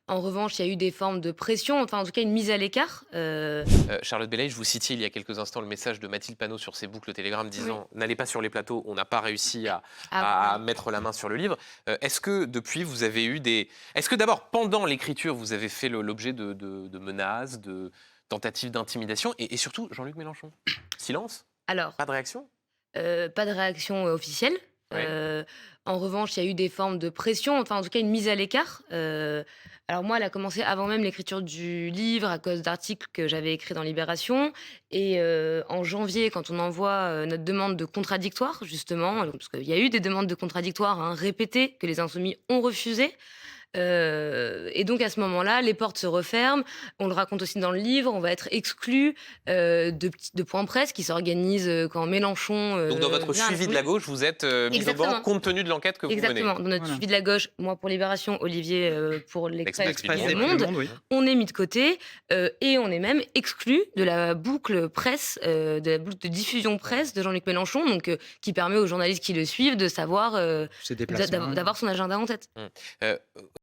En revanche, il y a eu des formes de pression, enfin en tout cas une mise à l'écart. Charlotte Belaïch, vous citiez il y a quelques instants le message de Mathilde Panot sur ses boucles Telegram Oui. disant «N'allez pas sur les plateaux, on n'a pas réussi à Ah à oui. mettre la main sur le livre». Est-ce que depuis vous avez eu des est-ce que d'abord pendant l'écriture vous avez fait l'objet de menaces, de tentatives d'intimidation et surtout Jean-Luc Mélenchon? Silence? Alors, Pas de réaction? pas de réaction, officielle. Oui. En revanche, il y a eu des formes de pression, enfin en tout cas une mise à l'écart. Alors moi, elle a commencé avant même l'écriture du livre à cause d'articles que j'avais écrits dans Libération et en janvier, quand on envoie, notre demande de contradictoire justement, parce qu'il y a eu des demandes de contradictoire, hein, répétées que les insoumis ont refusées. Et donc à ce moment-là, les portes se referment. On le raconte aussi dans le livre, on va être exclus, de points presse qui s'organisent, quand Mélenchon, Donc dans votre vient à suivi de l'Assemblée. la gauche, vous êtes, mise au banc Exactement. compte tenu de l'enquête que vous menez? Exactement. Dans notre Voilà. suivi de la gauche, moi pour Libération, Olivier, pour l'Express L'Express et L'Express et Le et Le Monde, puis ouais. Le Monde, Monde, oui. Mmh. on est mis de côté, et on est même exclu de la boucle presse, de la boucle de diffusion presse de Jean-Luc Mélenchon, donc qui permet aux journalistes qui le suivent de savoir, Ses déplacements. d'avoir son agenda en tête. Mmh.